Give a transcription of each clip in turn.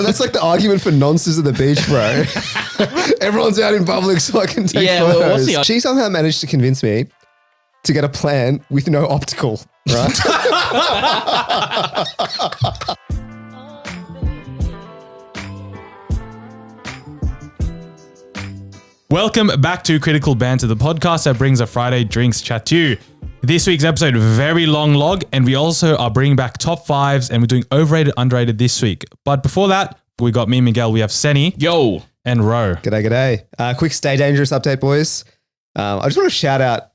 that's like the argument for nonsense at the beach, bro. Everyone's out in public so I can take photos. Well, what's the She somehow managed to convince me to get a plan with no optical, right? Welcome back to Critical Banter, the podcast that brings a Friday drinks chat to you. This week's episode, very long log, and we also are bringing back top fives, and we're doing overrated, underrated this week. But before that, we got me, Miguel, we have Senny. Yo. And Ro. G'day. Quick Stay Dangerous update, boys. I just want to shout out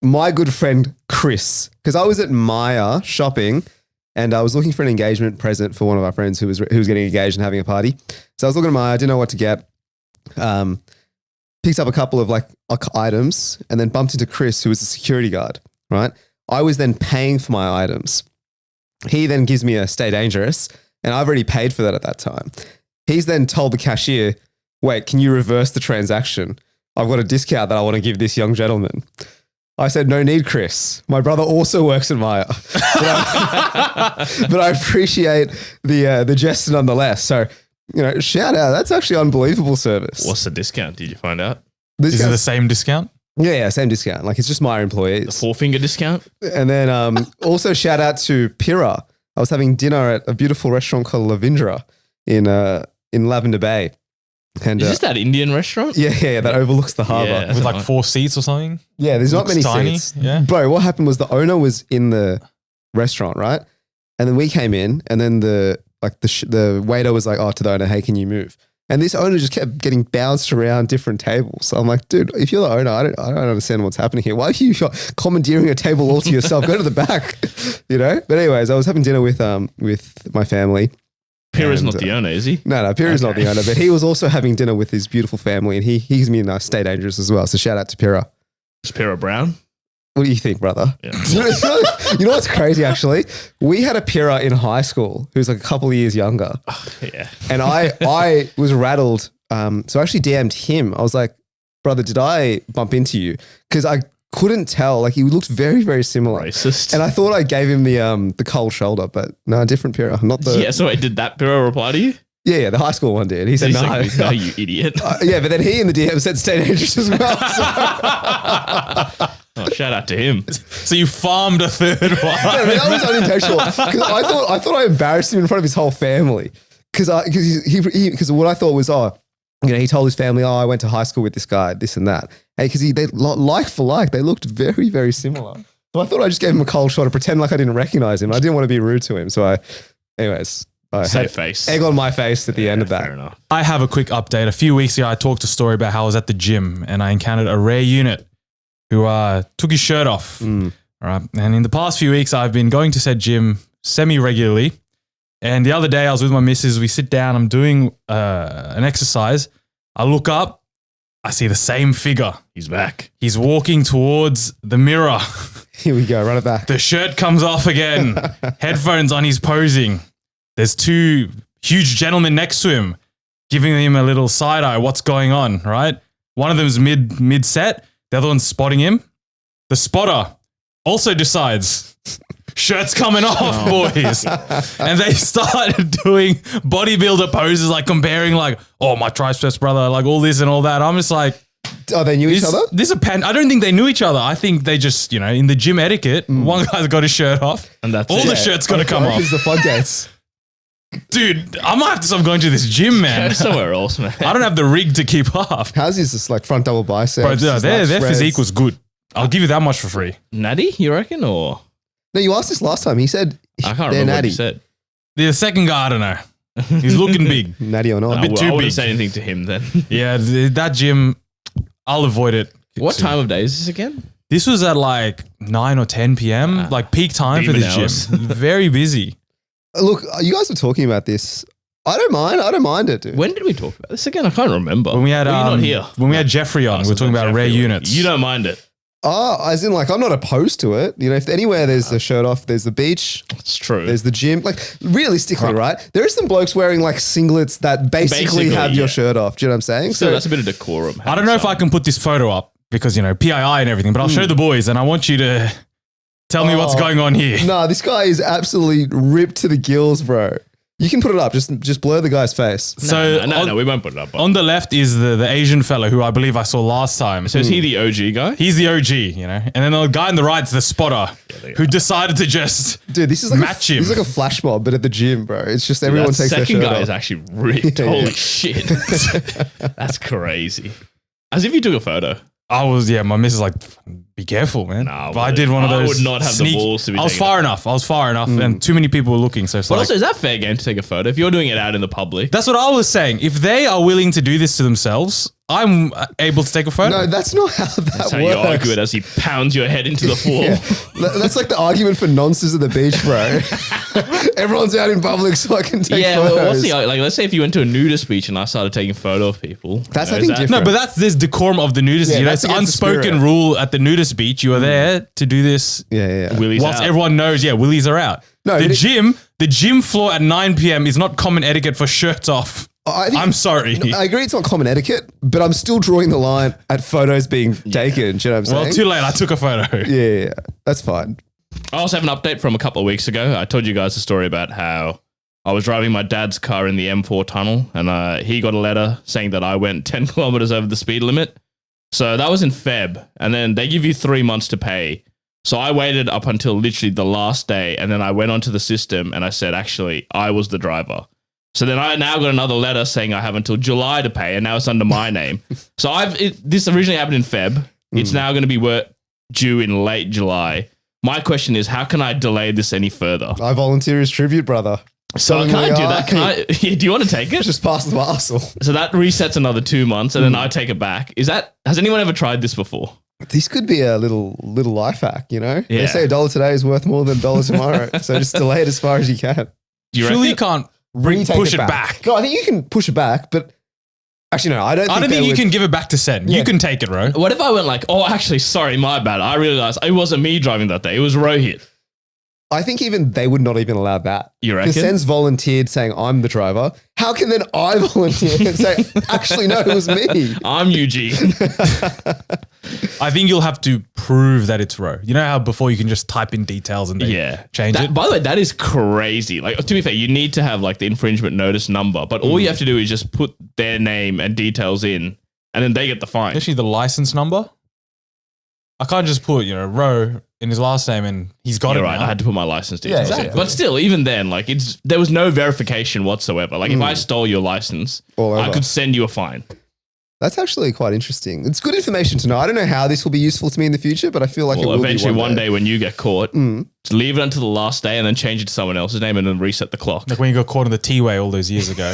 my good friend, Chris, because I was at Maya shopping and I was looking for an engagement present for one of our friends who was getting engaged and having a party. So I was looking at Maya, I didn't know what to get. Picked up a couple of items and then bumped into Chris, who was a security guard, right? I was then paying for my items. He then gives me a Stay Dangerous and I've already paid for that at that time. He's then told the cashier, wait, can you reverse the transaction? I've got a discount that I want to give this young gentleman. I said, no need, Chris. My brother also works at Maya. But I appreciate the gesture nonetheless. So, shout out. That's actually unbelievable service. What's the discount? Did you find out? Is it the same discount? Yeah, same discount. It's just my employees. The 4-finger discount? And then also shout out to Pira. I was having dinner at a beautiful restaurant called Lavindra in Lavender Bay. And, is this that Indian restaurant? Yeah, that overlooks the harbour. Yeah. With 4 seats or something? Yeah, there's not many tiny, seats. yeah. Bro, what happened was the owner was in the restaurant, right? And then we came in and then the waiter was like, to the owner, hey, can you move? And this owner just kept getting bounced around different tables. So I'm like, dude, if you're the owner, I don't understand what's happening here. Why are you commandeering a table all to yourself? Go to the back, But anyways, I was having dinner with my family. Pira's not the owner, is he? No, Pira's not the owner, but he was also having dinner with his beautiful family and he gives me a nice Stay Dangerous as well. So shout out to Pira. Is Pira brown? What do you think, brother? Yeah. You know what's crazy, actually? We had a Pira in high school who's like a couple of years younger. Yeah. And I was rattled. So I actually DM'd him. I was like, brother, did I bump into you? Because I couldn't tell. He looked very, very similar. Racist. And I thought I gave him the cold shoulder, but no, different Pira. Not the... Yeah, so wait, did that Pira reply to you? Yeah, the high school one did. He said, He's no. like, no, you idiot. Yeah, but then he in the DM said Stay Dangerous as well. Oh, shout out to him. So you farmed a third one. No, that was unintentional. Because I thought I embarrassed him in front of his whole family. Because what I thought was, he told his family, I went to high school with this guy, this and that. Hey, because they like for like, they looked very, very similar. So I thought I just gave him a cold shot to pretend like I didn't recognize him. I didn't want to be rude to him. So I Save face. Egg on my face at the end of that. Fair enough. I have a quick update. A few weeks ago, I talked a story about how I was at the gym and I encountered a rare unit who took his shirt off. All right. And in the past few weeks, I've been going to said gym semi-regularly. And the other day, I was with my missus. We sit down. I'm doing an exercise. I look up. I see the same figure. He's back. He's walking towards the mirror. Here we go. Run it back. The shirt comes off again. Headphones on. He's posing. There's 2 huge gentlemen next to him, giving him a little side eye. What's going on, right? One of them's mid set. The other one's spotting him. The spotter also decides, shirt's coming off, boys. And they started doing bodybuilder poses, comparing my triceps, brother, all this and all that. I'm just like, oh, they knew each other? I don't think they knew each other. I think they just, in the gym etiquette, one guy's got his shirt off. And that's all it. the shirt's got to come off. Opens the floodgates. Dude, I might have to stop going to this gym, man. Go somewhere else, man. I don't have the rig to keep up. How's his just front double biceps? Bro, their physique was good. I'll give you that much for free. Natty, you reckon? Or No, you asked this last time. He said I can't they're remember natty. what you said. The second guy, I don't know. He's looking big. Natty or not? bit I too wouldn't big. say anything to him then. Yeah, that gym, I'll avoid it. What time of day is this again? This was at 9 or 10 p.m., peak time for demon this hours. gym. Very busy. Look, you guys were talking about this. I don't mind it, dude. When did we talk about this again? I can't remember. When we had Were you not here? When we had Jeffrey on, we were talking about rare units. You don't mind it. As in I'm not opposed to it. If anywhere there's the shirt off, there's the beach, It's true. there's the gym. Realistically, right? There are some blokes wearing singlets that basically have your shirt off. Do you know what I'm saying? So that's a bit of decorum. I don't know if I can put this photo up because, PII and everything, but I'll show the boys and I want you to tell me what's going on here. Nah, this guy is absolutely ripped to the gills, bro. You can put it up. Just blur the guy's face. So No, we won't put it up. on the left is the Asian fellow who I believe I saw last time. So is he the OG guy? He's the OG, you know, and then the guy on the right's the spotter who decided to just Dude, this is like match him. This is like a flash mob, but at the gym, bro. It's just everyone That takes their second shirt guy off. is actually ripped. Yeah, Holy yeah. shit. That's crazy. As if you took a photo. my missus like, be careful, man. Nah, But I did one of I those. would not have the balls to be I was taking far enough. And too many people were looking. So it's But like, also, is that fair game to take a photo? If you're doing it out in the public. that's what I was saying. If they are willing to do this to themselves, I'm able to take a photo. No, that's not how that That's how works. you argue it as he pounds your head into the floor. Yeah. That's like the argument for nonsense at the beach, bro. Everyone's out in public, so I can take Yeah, photos. well, what's the like? Let's say if you went to a nudist beach and I started taking photo of people. That's, you I know, think, is that- different. No, but this decorum of the nudist. Yeah, you know, that's it's against the unspoken spirit. rule at the nudist beach. You are there to do this. Yeah. Willie's Whilst out. everyone knows, willies are out. No, the it- gym floor at 9 p.m. is not common etiquette for shirts off. I think- I'm sorry. No, I agree it's not common etiquette, but I'm still drawing the line at photos being taken. Do you know what I'm Well, saying? too late. I took a photo. Yeah. That's fine. I also have an update from a couple of weeks ago. I told you guys a story about how I was driving my dad's car in the M4 tunnel and he got a letter saying that I went 10 kilometers over the speed limit. So that was in Feb. And then they give you 3 months to pay. So I waited up until literally the last day. And then I went onto the system and I said, actually, I was the driver. So then I now got another letter saying I have until July to pay. And now it's under my name. So this originally happened in Feb. It's now going to be due in late July. My question is, how can I delay this any further? I volunteer as tribute, brother. So can I do that? Can I? Do you want to take it? Just pass the parcel. So that resets another 2 months, and then I take it back. Has anyone ever tried this before? This could be a little life hack, you know? They Yeah. say $1 today is worth more than $1 tomorrow. So just delay it as far as you can. Do you Surely you reckon? can't Retake push it back. No, I think you can push it back, but actually, no, I don't think you can give it back to Sen. Yeah. You can take it, bro. What if I went like, oh, actually, sorry, my bad. I realized it wasn't me driving that day. It was Rohit. I think even they would not even allow that. You reckon? Because Sen's volunteered saying I'm the driver. How can then I volunteer and say, actually, no, it was me? I'm Eugene. I think you'll have to prove that it's Ro. You know how before you can just type in details and they change it? By the way, that is crazy. Like, to be fair, you need to have like the infringement notice number, but all you have to do is just put their name and details in, and then they get the fine. Especially the license number. I can't just put, Ro in his last name and he's got You're it right. now. I had to put my license details in. exactly. But still, even then, like there was no verification whatsoever. Like if I stole your license, All I over. could send you a fine. That's actually quite interesting. It's good information to know. I don't know how this will be useful to me in the future, but I feel like it Well, will eventually be one day when you get caught, just leave it until the last day and then change it to someone else's name and then reset the clock. Like when you got caught on the T-way all those years ago,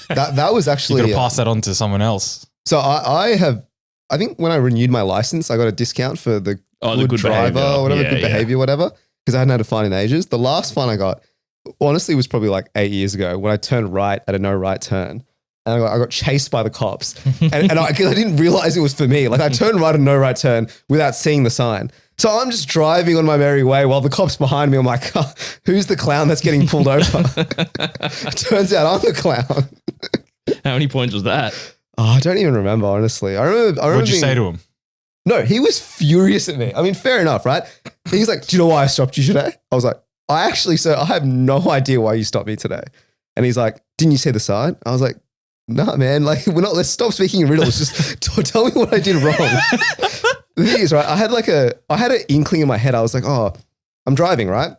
That was you actually... got to pass that on to someone else. So I think when I renewed my license, I got a discount for the the good driver behavior. or whatever, Yeah, good yeah. behavior, whatever, because I hadn't had a fine in ages. The last fine I got, honestly, was probably like 8 years ago when I turned right at a no right turn. And I got chased by the cops. and I didn't realize it was for me. Like I turned right at a no right turn without seeing the sign. So I'm just driving on my merry way while the cop's behind me. I'm like, oh, who's the clown that's getting pulled over? Turns out I'm the clown. How many points was that? Oh, I don't even remember, honestly. I remember What'd you being- say to him? No, he was furious at me. I mean, fair enough, right? He's like, do you know why I stopped you today? I was like, sir, I have no idea why you stopped me today. And he's like, didn't you see the sign? I was like, nah, man, like let's stop speaking in riddles. Just tell me what I did wrong. The thing is, right, I had an inkling in my head. I was like, oh, I'm driving, right?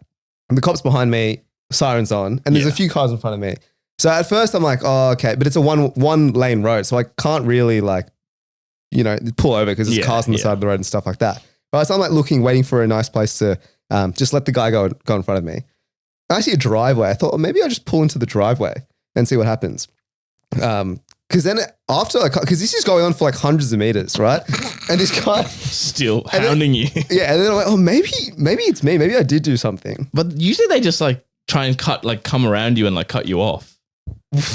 And the cop's behind me, siren's on, and there's a few cars in front of me. So at first I'm like, oh, okay, but it's a one lane road. So I can't really pull over because there's cars on the side of the road and stuff like that. Right, so I'm like waiting for a nice place to just let the guy go in front of me. I see a driveway. I thought, well, maybe I'll just pull into the driveway and see what happens. Because then because this is going on for like hundreds of meters, right? And this guy Still hounding you. yeah, and then I'm like, oh, maybe it's me. Maybe I did do something. But usually they just like try and come around you and like cut you off.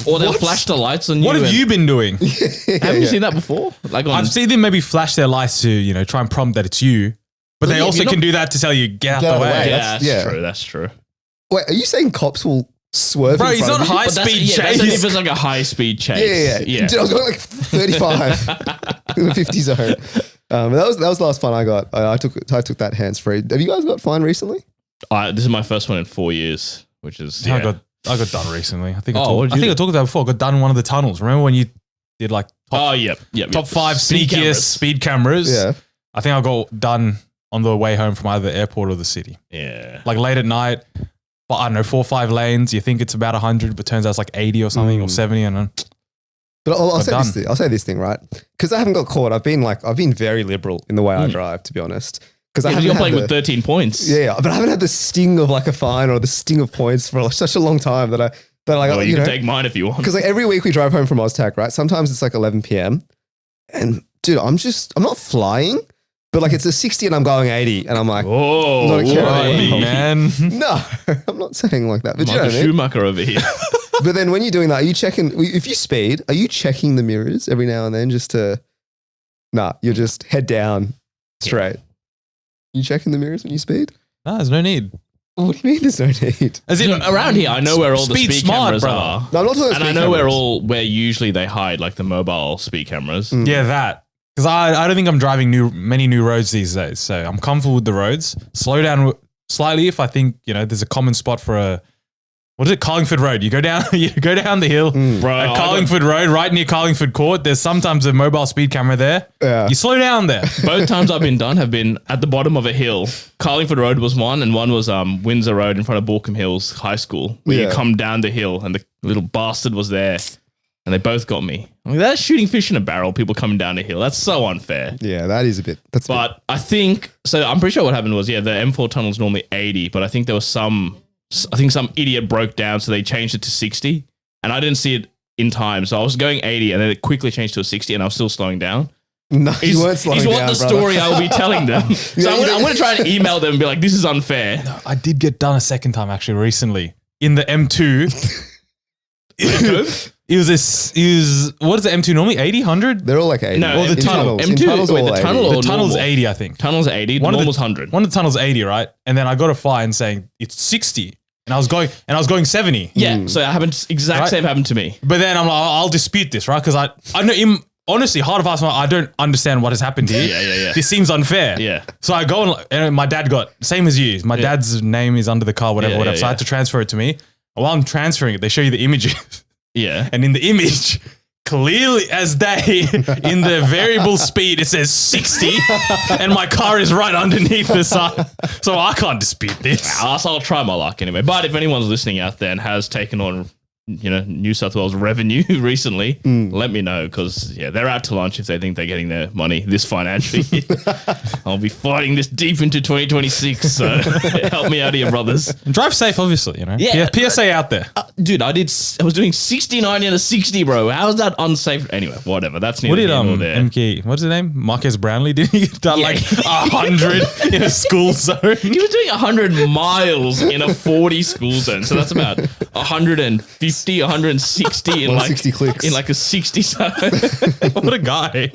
Or they'll What? flash the lights on you. What have you been doing? Haven't you seen that before? Like on I've seen them maybe flash their lights to, try and prompt that it's you. But they yeah, also you're can not- do that to tell you, get out Get the out of the way. way. Yeah, that's yeah. true. That's true. Wait, are you saying cops will swerve? Bro, in he's front on of you? high But that's, speed that's only if chase. it's like a high speed chase. Yeah. Dude, I was going like 35 in the 50 zone. That was the last fine I got. I took that hands free. Have you guys got fined recently? This is my first one in 4 years, which is I got I got done recently. I think Oh, what did I you think do? I talked about it before. I got done in one of the tunnels. Remember when you did like top Yep. top 5 Speed sneakiest cameras. speed cameras? Yeah. I think I got done on the way home from either the airport or the city. Yeah. Like late at night, but I don't know, 4 or 5 lanes. You think it's about 100, but turns out it's like 80 or something or 70. And But I'll Got say done. this thing. I'll say this thing, right? Because I haven't got caught. I've been very liberal in the way I drive, to be honest. Because Yeah, you're playing with 13 points. Yeah, but I haven't had the sting of like a fine or the sting of points for like such a long time that Well, you can take mine if you want. because like every week we drive home from Oztag, right? Sometimes it's like 11 p.m. and dude, I'm not flying, but like it's a 60 and I'm going 80 and I'm like, Oh, Not a carrot. whoa. Hey. man. no, I'm not saying like that. But you know Michael what I mean? Schumacher over here. But then when you're doing that, are you checking, if you speed, are you checking the mirrors every now and then just to, you're just head down straight. You checking the mirrors when you speed? No, there's no need. What do you mean there's no need? As in, Around here, I know where all the Speed speed smart, cameras brother. are. No, I'm not talking about And I speed know cameras. where usually they hide like the mobile speed cameras. Yeah, that. Because I don't think I'm driving many new roads these days. So I'm comfortable with the roads. Slow down slightly if I think, there's a common spot for what is it? Carlingford Road. You go down the hill Bro, at Carlingford Road, right near Carlingford Court. There's sometimes a mobile speed camera there. Yeah. You slow down there. both times I've been done have been at the bottom of a hill. Carlingford Road was one, and one was Windsor Road in front of Balcombe Hills High School, where you Yeah. come down the hill, and the little bastard was there, and they both got me. I mean, that's shooting fish in a barrel. People coming down the hill. That's so unfair. Yeah, that is a bit. That's a bit- But I think so. I'm pretty sure what happened was the M4 tunnel is normally 80, but I think there was some idiot broke down, so they changed it to 60, and I didn't see it in time. So I was going 80, and then it quickly changed to a 60, and I was still slowing down. no, you weren't slowing He's down, what the brother. story I will be telling them. So Yeah, I'm going to try and email them and be like, this is unfair. I did get done a second time actually recently in the M2. It was what is the M2 normally? 80, 100? They're all like 80. No, Or the In tunnel. tunnels. In M2, tunnels, wait, all the 80. tunnel or The tunnel's normal? 80, I think. Tunnel's 80, One of the- normal's 100. One of the tunnels 80, right? And then I got a fine saying it's 60. And I was going 70. Yeah, so it happened, exact Right. same happened to me. But then I'm like, I'll dispute this, right? Because I know, honestly, hard of heart, I don't understand what has happened here. Yeah. This seems unfair. Yeah. So I go and my dad got, same as you. My dad's name is under the car, whatever. Yeah, So I had to transfer it to me. And while I'm transferring it, they show you the images. Yeah. And in the image, clearly as day, in the variable speed, it says 60. And my car is right underneath the side. So I can't dispute this. I'll try my luck anyway. But if anyone's listening out there and has taken on, New South Wales revenue recently, let me know, because they're out to lunch if they think they're getting their money this financial year. I'll be fighting this deep into 2026, so help me out here, brothers. And drive safe, obviously, Yeah. PSA out there. Dude, I was doing 69 in a 60, bro. How is that unsafe? Anyway, whatever. That's What neither did here nor there. MK? What's his name? Marquez Brownlee. Didn't he get done Yeah. like 100 in a school zone? He was doing 100 miles in a 40 school zone. So that's about 150, 160 in 160 clicks. in like a 60 zone. What a guy!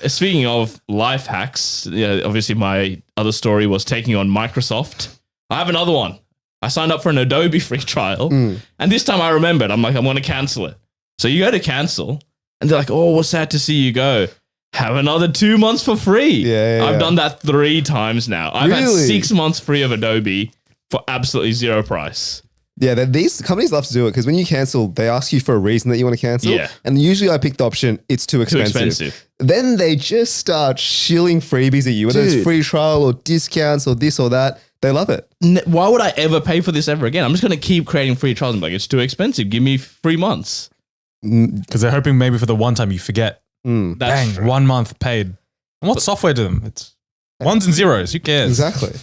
Speaking of life hacks, obviously my other story was taking on Microsoft. I have another one. I signed up for an Adobe free trial, and this time I remembered. I'm like, I want to cancel it. So you go to cancel, and they're like, "Oh, we're sad to see you go. Have another 2 months for free." Yeah. I've done that 3 times now. I've had Really? 6 months free of Adobe for absolutely zero price. Yeah, these companies love to do it because when you cancel, they ask you for a reason that you want to cancel. Yeah. And usually I pick the option, it's too expensive. expensive. Then they just start shilling freebies at you, whether it's Dude. free trial or discounts or this or that. They love it. Why would I ever pay for this ever again? I'm just going to keep creating free trials and be like, it's too expensive. Give me 3 months. Because they're hoping maybe for the one time you forget. Mm, That's Bang, 1 month paid. And what software to them? It's ones and zeros. Who cares? exactly.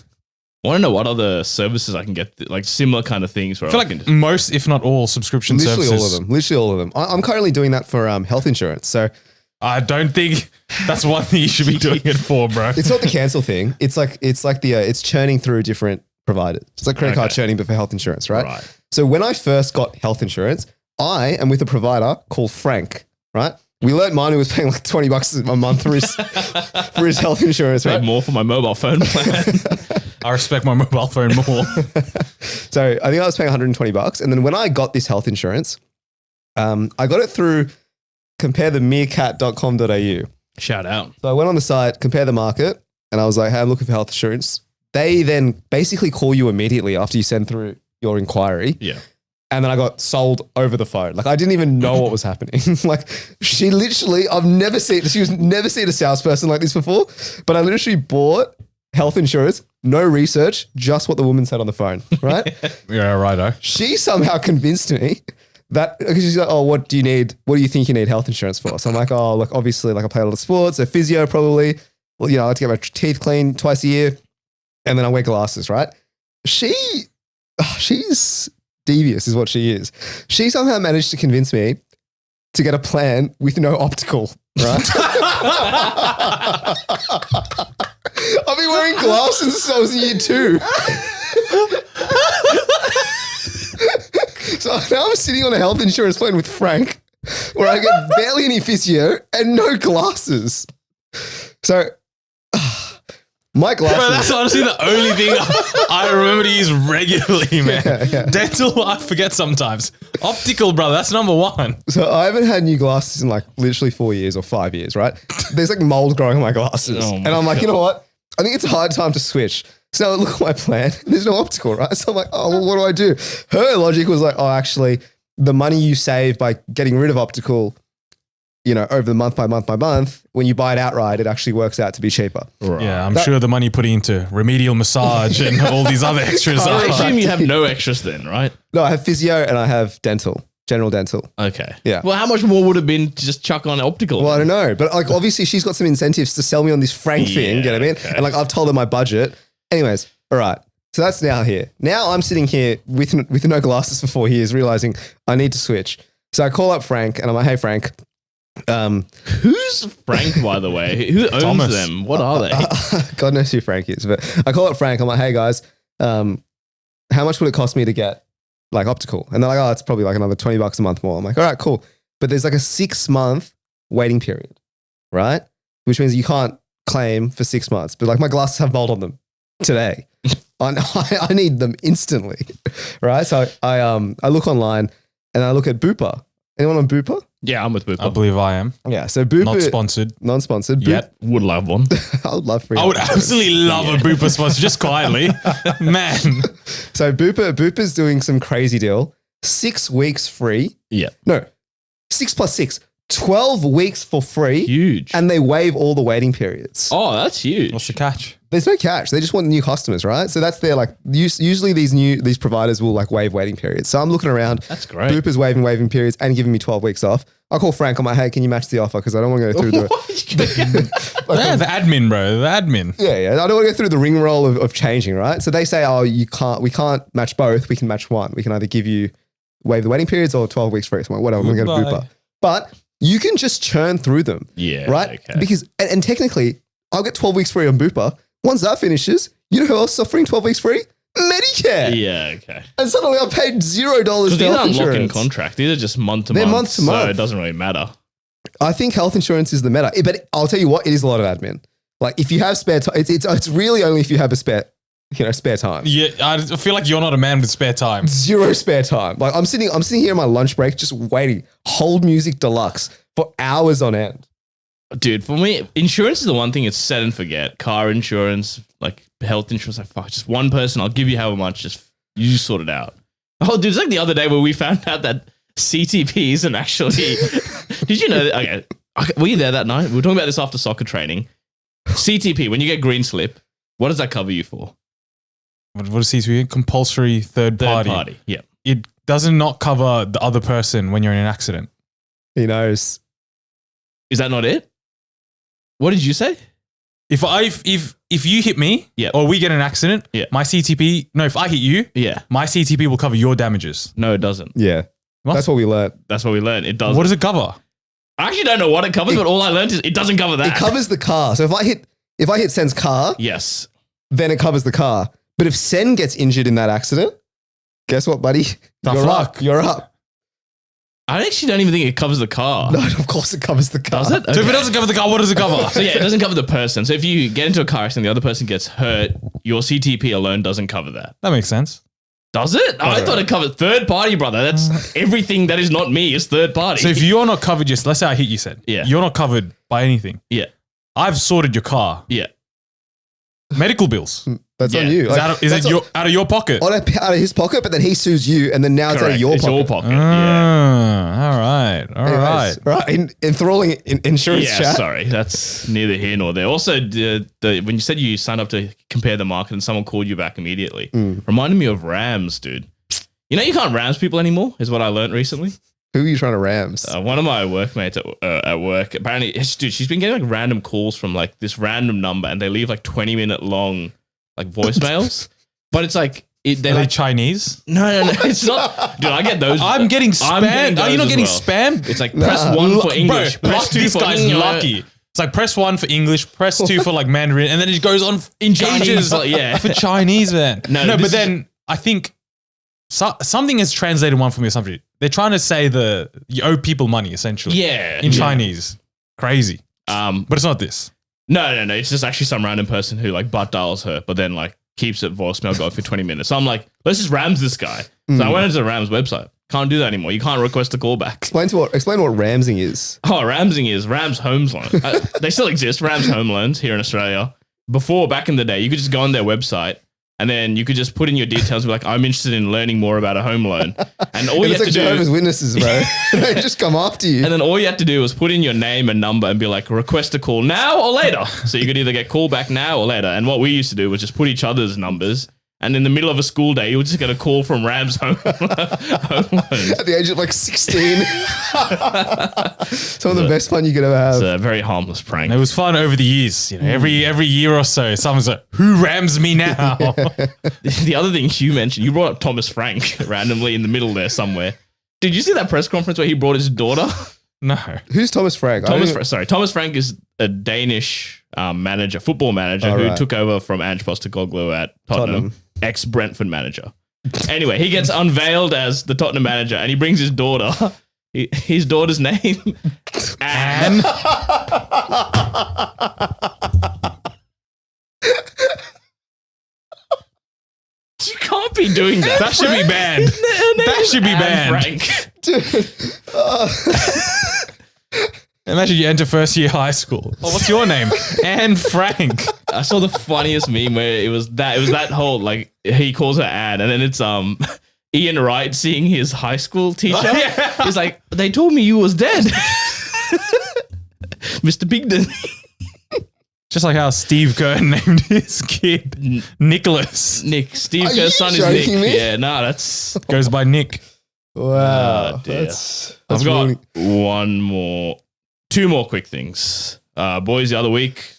I want to know what other services I can get, like similar kind of things. Where I feel I can like just, most, if not all, subscription Literally services. all of them. Literally all of them. I'm currently doing that for health insurance. So I don't think that's one thing you should be doing it for, bro. it's not the cancel thing. It's like it's churning through different providers. It's like credit card Okay. churning, but for health insurance, right? Right. So when I first got health insurance, I am with a provider called Frank, right? We learned Manu was paying like $20 a month for his health insurance, paid right? more for my mobile phone plan. I respect my mobile phone more. So I think I was paying $120. And then when I got this health insurance, I got it through comparethemeerkat.com.au. Shout out. So I went on the site, compare the market, and I was like, hey, I'm looking for health insurance. They then basically call you immediately after you send through your inquiry. Yeah. And then I got sold over the phone. Like I didn't even know what was happening. Like she literally, she was never seen a salesperson like this before, but I literally bought health insurance, no research, just what the woman said on the phone, right? Yeah, righto. She somehow convinced me that, because she's like, oh, what do you need? What do you think you need health insurance for? So I'm like, oh, look, obviously like I play a lot of sports, so physio probably, well, I like to get my teeth cleaned twice a year and then I wear glasses, right? She's devious is what she is. She somehow managed to convince me to get a plan with no optical, right? I've been wearing glasses since I was in year 2. So now I'm sitting on a health insurance plan with Frank where I get barely any physio and no glasses. So my glasses. Bro, that's honestly the only thing I remember to use regularly, man. Yeah. Dental, I forget sometimes. Optical, brother, that's number 1. So I haven't had new glasses in like literally 4 years or 5 years, right? There's like mold growing on my glasses. Oh my and I'm like, you know what? I think it's a hard time to switch. So I look at my plan. There's no optical, right? So I'm like, oh, well, what do I do? Her logic was like, oh, actually, the money you save by getting rid of optical, over the month by month, when you buy it outright, it actually works out to be cheaper. Right. Yeah, I'm sure the money you put into remedial massage and all these other extras. I are assume you have no extras then, right? No, I have physio and I have dental, general dental. Okay. Yeah. Well, how much more would it have been to just chuck on optical? Well, I don't know. But like, obviously she's got some incentives to sell me on this Frank thing, you know what I mean? okay. And like, I've told her my budget. Anyways, all right. So that's now here. Now I'm sitting here with no glasses for 4 years, realizing I need to switch. So I call up Frank and I'm like, hey, Frank. Who's Frank, by the way? Who owns Thomas. them? What are they? God knows who Frank is. But I call up Frank. I'm like, hey, guys, how much would it cost me to get like optical? And they're like, oh, it's probably like another $20 a month more. I'm like, all right, cool. But there's like a 6-month waiting period, right? Which means you can't claim for 6 months. But like my glasses have mold on them today. I need them instantly, right? So I look online and I look at Bupa. Anyone on Bupa? Yeah, I'm with Bupa. I believe I am. Yeah, so Bupa. Not sponsored. Non-sponsored. Yet. Would love one. I would love free. I would health absolutely love a Bupa sponsor, just quietly. Man. insurance. So Bupa's doing some crazy deal. 6 weeks free. Yeah. No, 6 plus 6. 12 weeks for free. Huge. And they waive all the waiting periods. Oh, that's huge. What's the catch? There's no catch. They just want new customers, right? So that's their like, usually these providers will like waive waiting periods. So I'm looking around. That's great. Bupa's waiving periods and giving me 12 weeks off. I'll call Frank. I'm like, hey, can you match the offer? Because I don't want to go through the... Yeah, the admin, bro. The admin. Yeah. I don't want to go through the ring roll of changing, right? So they say, oh, we can't match both. We can match one. We can either give you waive the waiting periods or 12 weeks free. So I'm like, whatever, I'm going to go to Bupa. But you can just churn through them. Yeah. Right? Okay. Because, and technically, I'll get 12 weeks free on Bupa. Once that finishes, you know who else is offering 12 weeks free? Medicare. Yeah, okay. And suddenly I paid $0 Because for these health aren't lock-in insurance. contract. These are just month to They're month. month to so month. it doesn't really matter. I think health insurance is the meta. But I'll tell you what, it is a lot of admin. Like if you have spare time, it's really only if you have a spare time. Yeah, I feel like you're not a man with spare time. 0 spare time. Like I'm sitting here in my lunch break just waiting. Hold music deluxe for hours on end. Dude, for me, insurance is the one thing it's set and forget. Car insurance, like health insurance, like fuck, just one person, I'll give you however much, you just sort it out. Oh, dude, it's like the other day where we found out that CTP isn't actually... Did you know that? Okay, were you there that night? We were talking about this after soccer training. CTP, when you get green slip, what does that cover you for? What is CTP? Compulsory third party. Yeah. It does not cover the other person when you're in an accident. He knows. Is that not it? What did you say? If you hit me, Yeah. or we get in an accident, Yeah. my CTP, no, if I hit you, Yeah. my CTP will cover your damages. No, it doesn't. Yeah. What? That's what we learned. That's what we learned. It doesn't. What does it cover? I actually don't know what it covers, but all I learned is it doesn't cover that. It covers the car. So if I hit Sen's car, Yes. then it covers the car. But if Sen gets injured in that accident, guess what, buddy? Tough You're luck. up. You're up. I actually don't even think it covers the car. No, of course it covers the car. Does it? So if it doesn't cover the car, what does it cover? So yeah, it doesn't cover the person. So if you get into a car accident, the other person gets hurt, your CTP alone doesn't cover that. That makes sense. Does it? I thought it covered third party, brother. That's everything that is not me is third party. So if you're not covered, let's say I hit you, said, Yeah. you're not covered by anything. Yeah. I've sorted your car. Yeah. Medical bills. That's Yeah. on you. Is it out of your pocket? out of his pocket? But then he sues you, and then now it's out of Correct. your It's pocket. your pocket. Yeah. All right. Anyways, right. Enthralling insurance Yeah, chat. sorry, that's neither here nor there. Also, when you said you signed up to compare the market and someone called you back immediately, reminded me of Rams, dude. You know you can't Rams people anymore, is what I learned recently. Who are you trying to Rams? One of my workmates at work, apparently, dude, she's been getting like random calls from like this random number, and they leave like 20-minute long like voicemails. But it's like they're Are they like Chinese? no, it's not. Dude, I get those. I'm getting I'm spammed. Are you not those getting as well. spammed? It's like press 1 for English, Bro, press 2 this for guy's English. lucky. It's like press 1 for English, press 2 for like Mandarin, and then it goes on in Chinese, ages yeah. for Chinese, man. No, but this then I think something has translated one for me or something. They're trying to say you owe people money essentially. Yeah, In Chinese. Crazy. But But it's not this. no, it's just actually some random person who like butt dials her, but then like keeps it voicemail going for 20 minutes. So I'm like, let's just Rams this guy. So I went into the Rams website. Can't do that anymore. You can't request a call back. Explain what Ramsing is. Oh, Ramsing is Rams Homes Loan. They still exist, Rams Home Loans here in Australia. Before, back in the day, you could just go on their website and then you could just put in your details and be like, I'm interested in learning more about a home loan. And all you It's have like to do Jehovah's Witnesses, bro. They just come after you. and then all you had to do was put in your name and number and be like, request a call now or later. So you could either get call back now or later. And what we used to do was just put each other's numbers. And in the middle of a school day, you would just get a call from Rams home loans. At the age of like 16. Some of the best fun you could ever have. It's a very harmless prank. And it was fun over the years. You know, every year or so, someone's like, "Who rams me now?" The other thing you mentioned, you brought up Thomas Frank randomly in the middle there somewhere. Did you see that press conference where he brought his daughter? No. Who's Thomas Frank? Thomas Frank is a Danish football manager who right. took over from Ange Postecoglou at Tottenham. Ex-Brentford manager. Anyway, he gets unveiled as the Tottenham manager and he brings his daughter. His daughter's name, Anne. You can't be doing that. That should be banned. That should be banned. Frank. Imagine you enter first year high school. Oh, what's your name? Anne Frank. I saw the funniest meme where it was that whole like he calls her Anne and then it's Ian Wright seeing his high school teacher. Oh, yeah. He's like, they told me you was dead. Mr. Bigden. Just like how Steve Kerr named his kid Nicholas. Nick. Steve Are you Kerr's son is Nick. joking me? Yeah, no, that's Goes by Nick. Wow. Oh, dear. That's I've got really- two more quick things. Boys, the other week,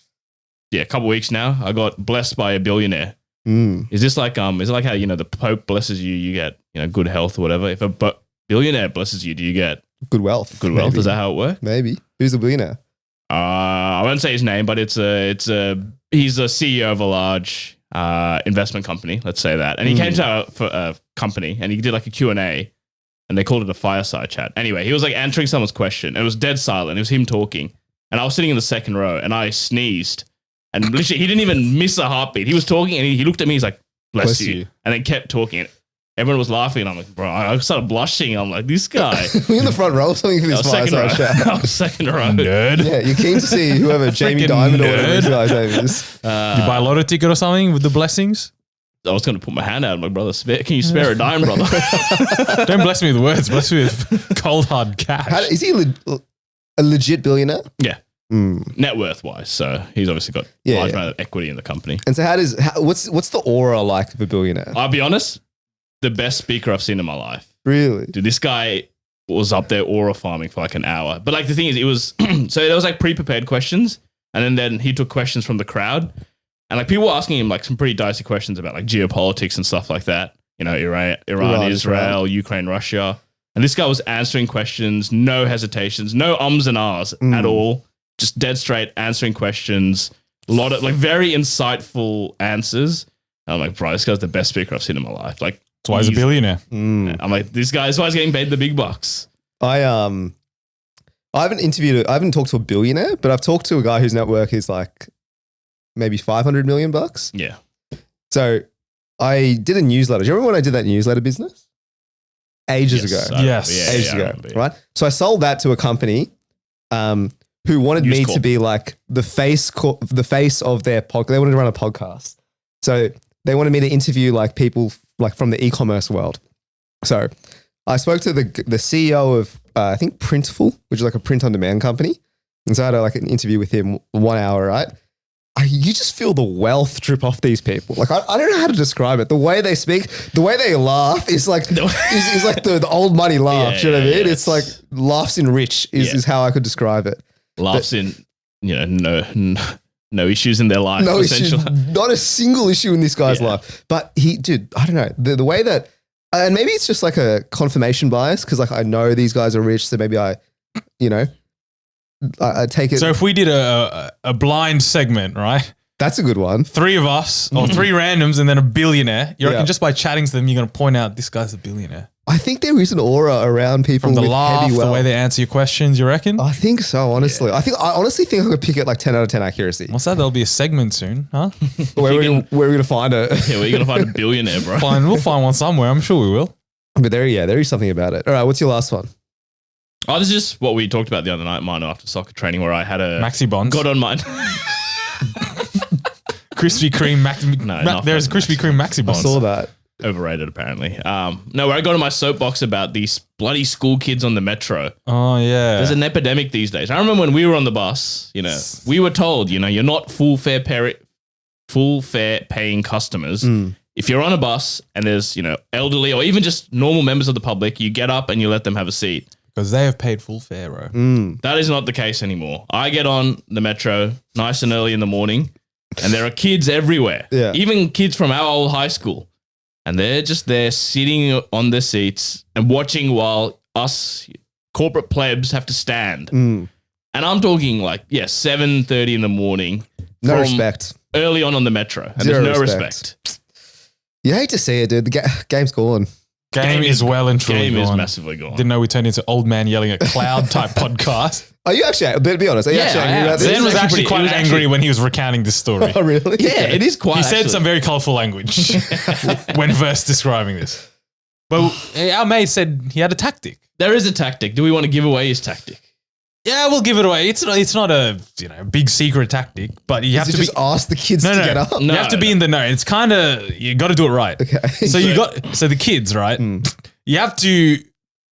a couple weeks now, I got blessed by a billionaire. Is this like is it like how the Pope blesses you, you get good health or whatever? If a billionaire blesses you, do you get good wealth. good wealth? Maybe. Is that how it works? Maybe. Who's the billionaire? I won't say his name, but he's a CEO of a large investment company. Let's say that. And he came to a company and he did like a Q&A and they called it a fireside chat. Anyway, he was like answering someone's question and it was dead silent. It was him talking. And I was sitting in the second row and I sneezed and literally he didn't even miss a heartbeat. He was talking and he looked at me. He's like, bless you. And then kept talking. Everyone was laughing and I'm like, bro, I started blushing. I'm like, this guy. Were you in the front row or something for I this was second row. fireside chat? I was second row. Nerd. Yeah, you're keen to see whoever Jamie Freaking Dimon or whatever nerd. his guy's name is. You buy a lotto ticket or something with the blessings? I was going to put my hand out. I'm like, brother, can you spare a dime, brother? Don't bless me with words. Bless me with cold hard cash. Is he a legit billionaire? Yeah. Net worth wise. So he's obviously got Yeah, large yeah. amount of equity in the company. And so what's the aura like of a billionaire? I'll be honest, the best speaker I've seen in my life. Really? Dude, this guy was up there aura farming for like an hour. But like the thing is, it was, so there was like pre-prepared questions. And then he took questions from the crowd. And like people were asking him like some pretty dicey questions about like geopolitics and stuff like that. Iran, Israel, Ukraine, Russia. And this guy was answering questions, no hesitations, no ums and ahs at all. Just dead straight answering questions. A lot of like very insightful answers. And I'm like, bro, this guy's the best speaker I've seen in my life. Like, That's why he's a billionaire. I'm like, this guy's why he's getting paid the big bucks. I haven't talked to a billionaire, but I've talked to a guy whose net worth is like maybe 500 million bucks. Yeah. So I did a newsletter. Do you remember when I did that newsletter business? Ages Yes, ago. Ages I ago. remember, yeah. Right. So I sold that to a company who wanted News me Corp. to be like the face of their podcast. They wanted to run a podcast. So they wanted me to interview like people like from the e-commerce world. So I spoke to the CEO of I think Printful, which is like a print-on-demand company. And so I had like an interview with him 1 hour, right? You just feel the wealth drip off these people. Like I don't know how to describe it. The way they speak, the way they laugh is like is like the old money laugh. You know what I mean? It's like laughs in rich is how I could describe it. Laughs in no issues in their life. No essentially. issue, not a single issue in this guy's life. But dude, I don't know the way that, and maybe it's just like a confirmation bias because like I know these guys are rich, so maybe I take it. So if we did a blind segment, right? That's a good one. 3 of us or 3 randoms and then a billionaire. You reckon just by chatting to them, you're going to point out this guy's a billionaire? I think there is an aura around people From the with laugh, heavy wealth. the way they answer your questions, you reckon? I think so, honestly. I honestly think I could pick it like 10 out of 10 accuracy. What's that? There'll be a segment soon, huh? Where are we going to find it? Yeah, we're going to find a billionaire, bro. Fine, we'll find one somewhere. I'm sure we will. But there is something about it. All right, what's your last one? Oh, this is just what we talked about the other night, mine after soccer training, where I had a Maxi Bonds. got on mine. Krispy Kreme there's Krispy Kreme Maxi I Bonds. saw that. Overrated, apparently. No, where I got on my soapbox about these bloody school kids on the metro. Oh yeah. There's an epidemic these days. I remember when we were on the bus, we were told, you're not full fare paying customers. If you're on a bus and there's, elderly or even just normal members of the public, you get up and you let them have a seat. Because they have paid full fare, bro. That is not the case anymore. I get on the metro nice and early in the morning and there are kids everywhere. Yeah. Even kids from our old high school. And they're just there sitting on their seats and watching while us corporate plebs have to stand. And I'm talking 7:30 in the morning. No respect. Early on the metro. And Zero there's no respect. respect. You hate to see it, dude. The game's gone. Game is well and truly Game gone. is massively gone. Didn't know we turned into old man yelling at cloud type podcast. Are you actually, be honest, are you actually I angry am. about this? Zen was actually it quite was angry actually- when he was recounting this story. Oh, really? Yeah, it is quite. He said actually. some very colourful language when first describing this. But our mate said he had a tactic. There is a tactic. Do we want to give away his tactic? Yeah, we'll give it away. It's not a big secret tactic, but you have Does to it just ask the kids to get up? You have to be in the know. It's kind of you got to do it right. Okay. So the kids, right? You have to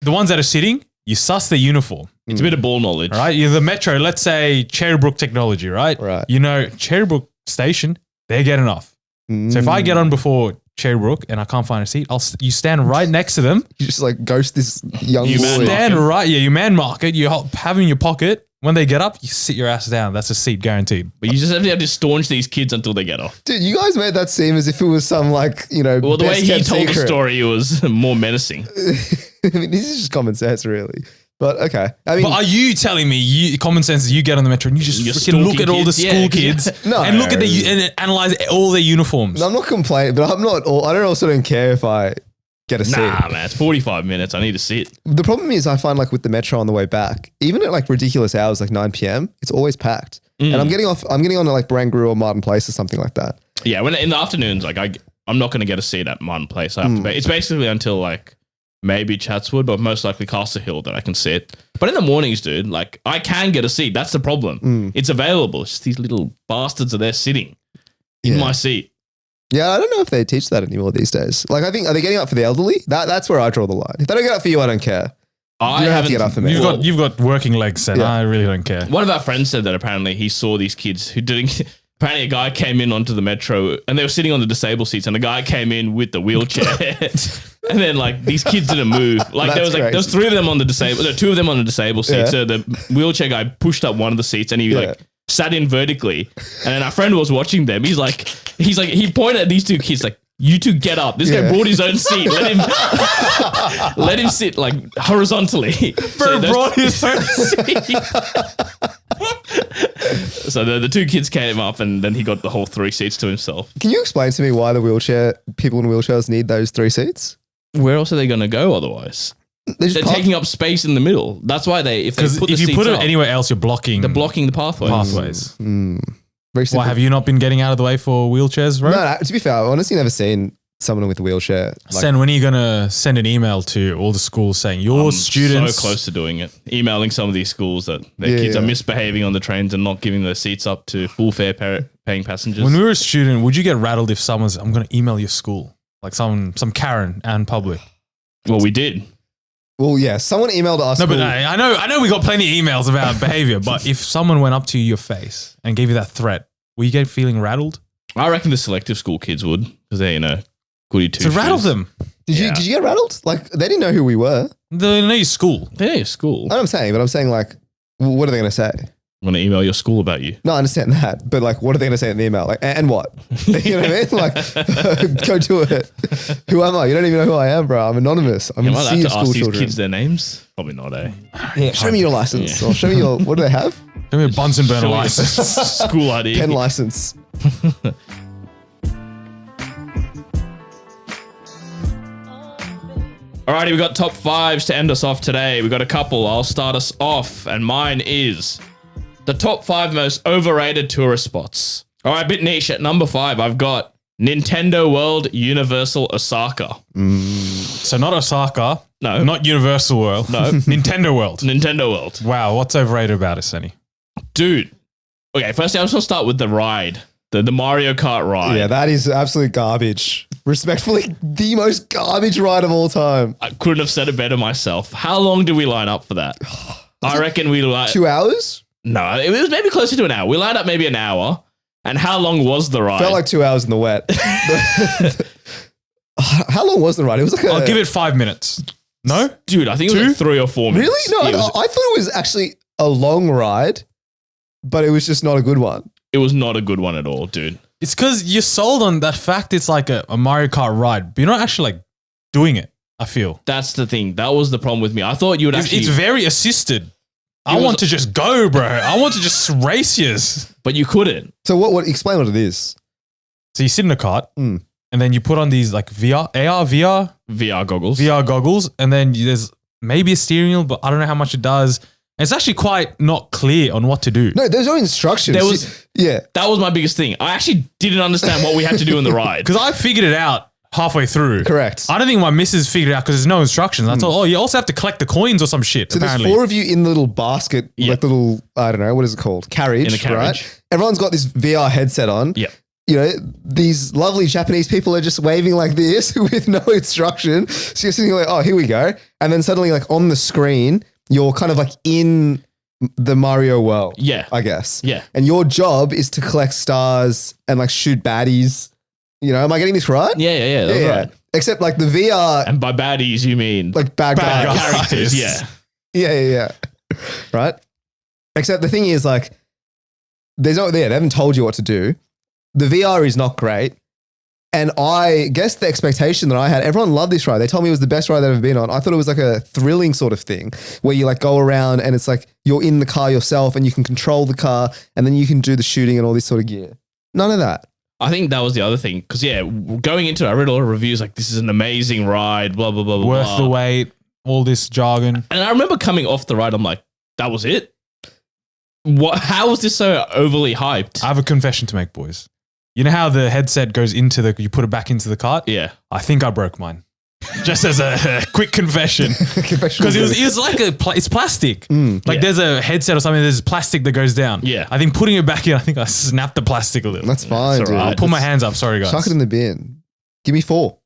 the ones that are sitting. You suss their uniform. It's a bit of ball knowledge. All right, you're the metro. Let's say Cherrybrook Technology, right? Right. Cherrybrook Station. They're getting off. So if I get on before Cherrybrook and I can't find a seat, you stand right next to them. You just like ghost this young You boy. stand you man mark it. You have in your pocket. When they get up, you sit your ass down. That's a seat guaranteed. But you just have to staunch these kids until they get off. Dude, you guys made that seem as if it was some Well, the way he best-kept told the secret. story, it was more menacing. I mean, this is just common sense, really. But okay. I mean, But are you telling me common sense is you get on the metro and you just You're freaking look stalking at all the kids? Yeah, school exactly. kids No. and look at and analyze all their uniforms? I'm not complaining, but I don't care if I get a seat. Nah, man, it's 45 minutes. I need to sit. The problem is I find like with the metro on the way back, even at like ridiculous hours like 9 p.m, it's always packed. And I'm getting on to like Barangaroo or Martin Place or something like that. Yeah, when in the afternoons, I'm not going to get a seat at Martin Place. I have to. It's basically until maybe Chatswood, but most likely Castle Hill that I can sit. But in the mornings, dude, I can get a seat. That's the problem. It's available. It's just these little bastards are there sitting in my seat. Yeah, I don't know if they teach that anymore these days. Like, I think, are they getting up for the elderly? That's where I draw the line. If they don't get up for you, I don't care. You don't have to get up for me. You've got working legs, Sen. Yeah. I really don't care. One of our friends said that apparently he saw these kids who didn't. Apparently, a guy came in onto the metro and they were sitting on the disabled seats, and the guy came in with the wheelchair, and then these kids didn't move. There was 3 of them on the disabled, 2 of them on the disabled seat. Yeah. So the wheelchair guy pushed up one of the seats, and he sat in vertically. And then our friend was watching them. He pointed at these 2 kids like, "You two get up." This guy brought his own seat. Let him sit horizontally. Brought his own seat. So the 2 kids came up, and then he got the whole 3 seats to himself. Can you explain to me why people in wheelchairs need those 3 seats? Where else are they going to go otherwise? They're taking up space in the middle. That's why if you put it anywhere else, you're blocking. they're blocking the pathways. Very simple. Why have you not been getting out of the way for wheelchairs, bro? No, to be fair, I've honestly never seen someone with a wheelchair. Sen, when are you going to send an email to all the schools saying your students... so close to doing it. Emailing some of these schools that their kids are misbehaving on the trains and not giving their seats up to full fare paying passengers. When we were a student, would you get rattled if someone's, I'm going to email your school? Like some Karen out in public. Well, we did. Well, yeah, someone emailed us. No, but I know we got plenty of emails about behavior, but if someone went up to your face and gave you that threat, will you get feeling rattled? I reckon the selective school kids would, because they're, goody two. To rattle them. Did you get rattled? Like, they didn't know who we were. They know your school. They know your school. I know what I'm saying, but I'm saying, like, what are they going to say? I'm going to email your school about you. No, I understand that. But, like, what are they going to say in the email? Like, and what? You know what I mean? Like, go do it. Who am I? You don't even know who I am, bro. I'm anonymous. I'm in Am I allowed sea to of school ask these children. kids their names? Probably not, eh? Yeah, show me your license. Or show me your, what do they have? Give me a Bunsen burner Show me license. your school ID. Pen license. Alrighty, we got top fives to end us off today. We got a couple. I'll start us off, and mine is the top 5 most overrated tourist spots. All right, bit niche. At number 5, I've got Nintendo World Universal Osaka. So not Osaka. No. Not Universal World. No. Nintendo World. Nintendo World. Wow, what's overrated about it, Sonny? Dude. Okay, firstly, I just want to start with the ride. The Mario Kart ride. Yeah, that is absolute garbage. Respectfully, the most garbage ride of all time. I couldn't have said it better myself. How long did we line up for that? I reckon we 2 hours? No, it was maybe closer to an hour. We lined up maybe an hour. And how long was the ride? Felt like 2 hours in the wet. How long was the ride? It was like I'll give it 5 minutes. No? Dude, I think it was like 3 or 4 minutes. Really? No, It was, I thought it was actually a long ride, but it was just not a good one. it was not a good one at all, dude. It's because you're sold on that fact it's like a Mario Kart ride, but you're not actually like doing it, I feel. That's the thing. That was the problem with me. I thought you would actually... It's very assisted. I was- want to just go, bro. I want to just race yours. But you couldn't. So what explain what it is. So you sit in a cart Mm. and then you put on these like VR VR goggles. goggles, and then there's maybe a steering wheel, but I don't know how much it does. It's actually quite not clear on what to do. No, there's no instructions. There was- Yeah. That was my biggest thing. I actually didn't understand what we had to do in the ride. Because I figured it out halfway through. Correct. I don't think my missus figured it out because there's no instructions. I thought, you also have to collect the coins or some shit, So apparently. there's 4 of you in the little basket, Yeah. like little, I don't know, what is it called? Carriage, In a carriage. right? Everyone's got this VR headset on. Yeah. You know, these lovely Japanese people are just waving like this with no instruction. So you're sitting like, oh, here we go. And then suddenly like on the screen, you're kind of like in the Mario world, Yeah. I guess. Yeah. And your job is to collect stars and like shoot baddies. You know, am I getting this right? Yeah. That's right. Except like the VR, And by baddies, you mean like bad Bad guys. guys. characters. Yeah. Yeah. Right? Except the thing is like, there's no, they haven't told you what to do. The VR is not great. And I guess the expectation that I had, everyone loved this ride. They told me it was the best ride they've ever been on. I thought it was like a thrilling sort of thing where you like go around and it's like you're in the car yourself and you can control the car and then you can do the shooting and all this sort of gear. None of that. I think that was the other thing. Because, going into it, I read a lot of reviews like, this is an amazing ride, blah, blah, blah, blah. Worth blah. the wait, all this jargon. And I remember coming off the ride, I'm like, that was it? What? How was this so overly hyped? I have a confession to make, boys. You know how the headset goes into you put it back into the cart? Yeah. I think I broke mine. Just as a quick confession. Because it was like it's plastic. Like Yeah. there's a headset or something, there's plastic that goes down. Yeah. I think putting it back in, I think I snapped the plastic a little. That's fine, That's dude. all right. I'll put my hands up. Sorry, guys. Chuck it in the bin. Give me 4.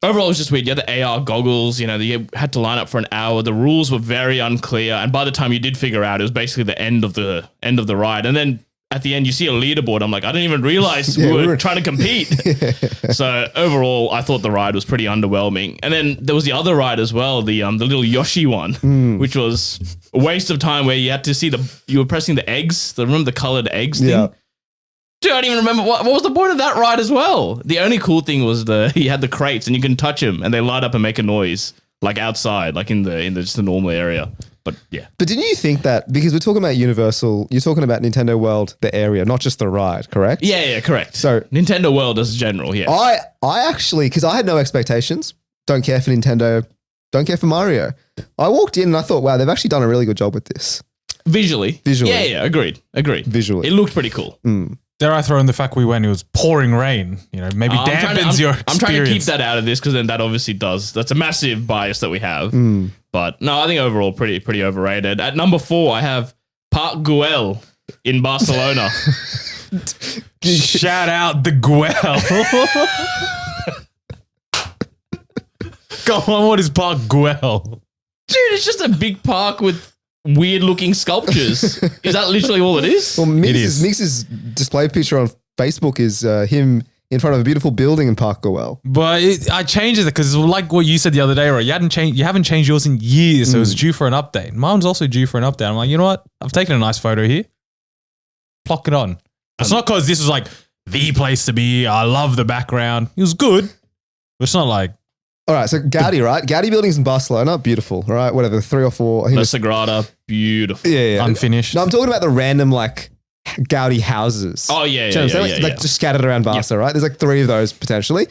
Overall, it was just weird. You had the AR goggles, you had to line up for an hour. The rules were very unclear. And by the time you did figure out, it was basically the end of the ride. And then at the end, you see a leaderboard. I'm like, I didn't even realize Yeah, we we were were- trying to compete. So overall, I thought the ride was pretty underwhelming. And then there was the other ride as well, the little Yoshi one, which was a waste of time where you had to see you were pressing the eggs. Remember the colored eggs thing? Yeah. Dude, I don't even remember what was the point of that ride as well. The only cool thing was you had the crates and you can touch them and they light up and make a noise like outside, like in the just the normal area. But yeah, But didn't you think that, because we're talking about Universal, you're talking about Nintendo World, the area, not just the ride, correct? yeah, correct. So Nintendo World as general, yeah. I actually, because I had no expectations, don't care for Nintendo, don't care for Mario. I walked in and I thought, wow, they've actually done a really good job with this. Visually, yeah, agreed. Visually. It looked pretty cool. Dare I throw in the fact we went, it was pouring rain. You know, maybe dampens your experience. I'm trying to keep that out of this because then that obviously does. That's a massive bias that we have. But no, I think overall pretty overrated. At number 4, I have Park Güell in Barcelona. Shout out the Guel. Go on, what is Park Guel? Dude, it's just a big park with weird looking sculptures. Is that literally all it is? Well, It is. Migs' display picture on Facebook is him in front of a beautiful building in Park Goel. But I changed it because like what you said the other day, right? You haven't changed yours in years, so it was due for an update. Mine's also due for an update. I'm like, you know what? I've taken a nice photo here. Plock it on. It's not because this was like the place to be. I love the background. It was good, but it's not like. All right, so Gaudi, right? Gaudi buildings in Barcelona, beautiful, all right? Whatever, 3 or 4. I think La it's, Sagrada, beautiful. yeah. Unfinished. No, I'm talking about the random like Gaudi houses. Oh, yeah, Do you know yeah, what I'm yeah, saying? yeah, Like just scattered around Barca, right? There's like 3 of those potentially.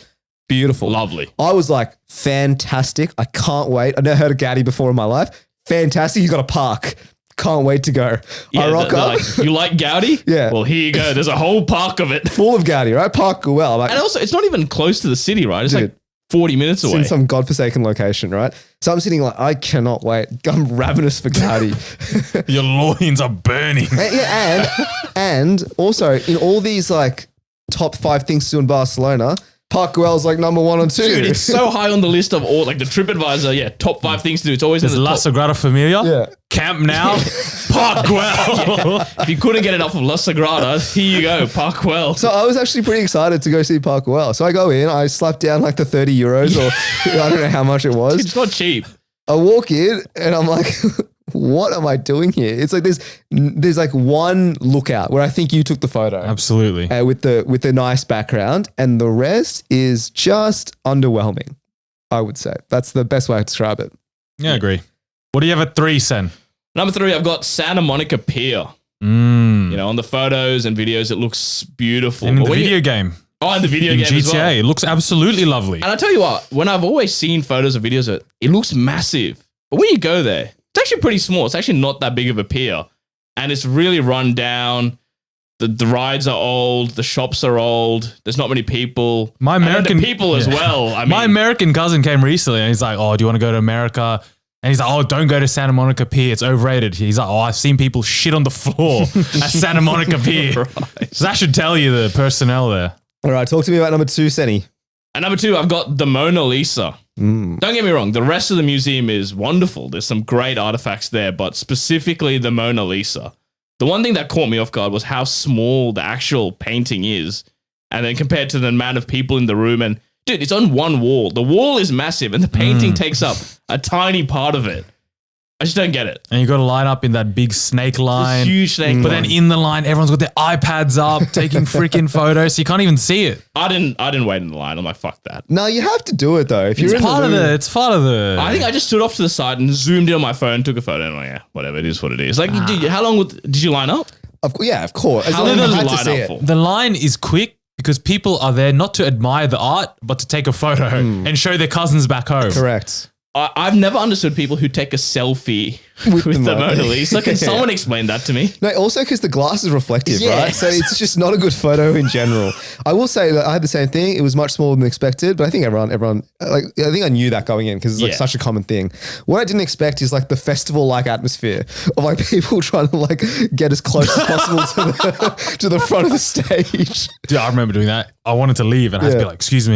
Beautiful. Lovely. I was like, fantastic. I can't wait. I've never heard of Gaudi before in my life. Fantastic. He's got a park. Can't wait to go. Yeah, I rock they're up. like, you like Gaudi? Yeah. Well, here you go. There's a whole park of it. Full of Gaudi, right? Park Goel. I'm like, And also, it's not even close to the city, right? It's Dude, like 40 minutes it's away. in some godforsaken location, right? So I'm sitting like, I cannot wait. I'm ravenous for Gaudi. Your loins are burning. and also in all these like top 5 things to do in Barcelona, Park Goel's like number 1 and 2. Dude, it's so high on the list of all, like the TripAdvisor, top 5 things to do. It's always in There's the La top. Sagrada Familia. Yeah. Camp Nou. Park Guel. If you couldn't get it off of La Sagrada, here you go, Park Güell. So I was actually pretty excited to go see Park Goel. So I go in, I slap down like the 30 euros or I don't know how much it was. It's not cheap. I walk in and I'm like, what am I doing here? It's like there's like one lookout where I think you took the photo Absolutely. with the nice background, and the rest is just underwhelming. I would say that's the best way to describe it. Yeah, I agree. What do you have at 3, Sen? Number 3, I've got Santa Monica Pier. Mm. You know, on the photos and videos, it looks beautiful. And in But the when you- video game. Oh, and the video In game GTA. as well. It looks absolutely lovely. And I tell you what, when I've always seen photos or videos of it, it looks massive. But when you go there, it's actually pretty small. It's actually not that big of a pier. And it's really run down. The rides are old. The shops are old. There's not many people. My And then American- the people as yeah. well. I mean, My American cousin came recently and he's like, oh, do you want to go to America? And he's like, oh, don't go to Santa Monica Pier. It's overrated. He's like, oh, I've seen people shit on the floor at Santa Monica Pier. Right. So that should tell you the personnel there. All right, talk to me about number 2, Senny. And number 2, I've got the Mona Lisa. Don't get me wrong. The rest of the museum is wonderful. There's some great artifacts there, but specifically the Mona Lisa. The one thing that caught me off guard was how small the actual painting is. And then compared to the amount of people in the room, and dude, it's on one wall. The wall is massive and the painting takes up a tiny part of it. I just don't get it. And you got to line up in that big snake line. This huge snake But line. then in the line, everyone's got their iPads up, taking freaking photos. So you can't even see it. I didn't wait in the line. I'm like, fuck that. No, you have to do it though. If you're It's in part the of room, the. It's part of the. I think I just stood off to the side and zoomed in on my phone, took a photo, and I'm like, yeah, whatever, it is what it is. Like, dude, how long did you line up? of course. As How long long as did you you had to line see up it. for? the line is quick because people are there not to admire the art, but to take a photo and show their cousins back home. Correct. I've never understood people who take a selfie with the Mona Lisa. Can someone explain that to me? No, also because the glass is reflective, Yeah. right? So it's just not a good photo in general. I will say that I had the same thing. It was much smaller than expected, but I think everyone, like, I think I knew that going in because it's like Yeah. such a common thing. What I didn't expect is like the festival-like atmosphere of like people trying to like get as close as possible to the front of the stage. Dude, I remember doing that. I wanted to leave and I had to be Yeah. like, excuse me.